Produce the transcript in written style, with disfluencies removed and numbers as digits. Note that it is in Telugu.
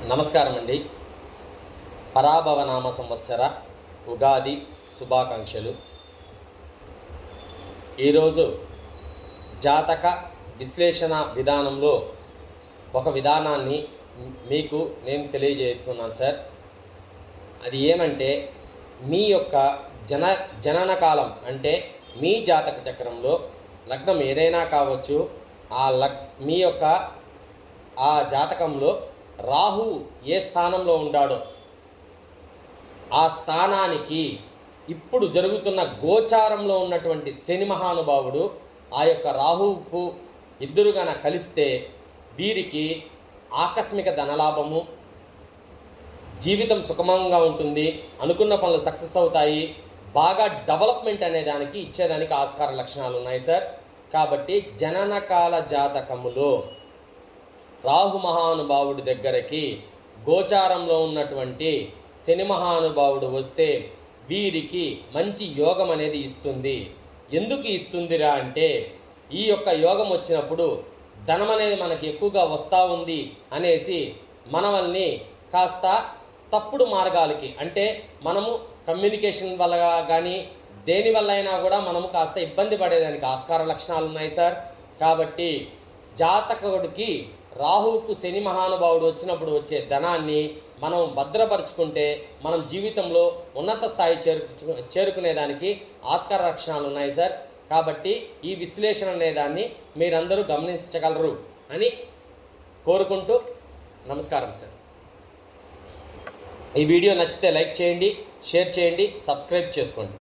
నమస్కారం అండి. పరాభవనామ సంవత్సర ఉగాది శుభాకాంక్షలు. ఈరోజు జాతక విశ్లేషణ విధానంలో ఒక విధానాన్ని మీకు నేను తెలియజేస్తున్నాను సార్. అది ఏమంటే మీ యొక్క జనన కాలం అంటే మీ జాతక చక్రంలో లగ్నం ఏదైనా కావచ్చు, మీ యొక్క ఆ జాతకంలో రాహువు ఏ స్థానంలో ఉన్నాడో ఆ స్థానానికి ఇప్పుడు జరుగుతున్న గోచారంలో ఉన్నటువంటి శని మహానుభావుడు ఆ యొక్క రాహువుకు ఇద్దరుగాన కలిస్తే వీరికి ఆకస్మిక ధనలాభము, జీవితం సుఖమంగా ఉంటుంది, అనుకున్న పనులు సక్సెస్ అవుతాయి, బాగా డెవలప్మెంట్ అనే దానికి ఇచ్చేదానికి ఆస్కార లక్షణాలు ఉన్నాయి సార్. కాబట్టి జననకాల జాతకములో రాహు మహానుభావుడి దగ్గరికి గోచారంలో ఉన్నటువంటి శని మహానుభావుడు వస్తే వీరికి మంచి యోగం అనేది ఇస్తుంది. ఎందుకు ఇస్తుందిరా అంటే ఈ యొక్క యోగం వచ్చినప్పుడు ధనం అనేది మనకి ఎక్కువగా వస్తూ ఉంది అనేసి మనల్ని కాస్త తప్పుడు మార్గాలకి, అంటే మనము కమ్యూనికేషన్ వల్ల కానీ దేనివల్ల అయినా కూడా మనము కాస్త ఇబ్బంది పడేదానికి ఆస్కార లక్షణాలు ఉన్నాయి సార్. కాబట్టి జాతకుడికి రాహువుకు శని మహానుభావుడు వచ్చినప్పుడు వచ్చే ధనాన్ని మనం భద్రపరుచుకుంటే మనం జీవితంలో ఉన్నత స్థాయి చేరుకునేదానికి ఆస్కార లక్షణాలు ఉన్నాయి సార్. కాబట్టి ఈ విశ్లేషణ అనేదాన్ని మీరందరూ గమనించగలరు అని కోరుకుంటూ నమస్కారం సార్. ఈ వీడియో నచ్చితే లైక్ చేయండి, షేర్ చేయండి, సబ్స్క్రైబ్ చేసుకోండి.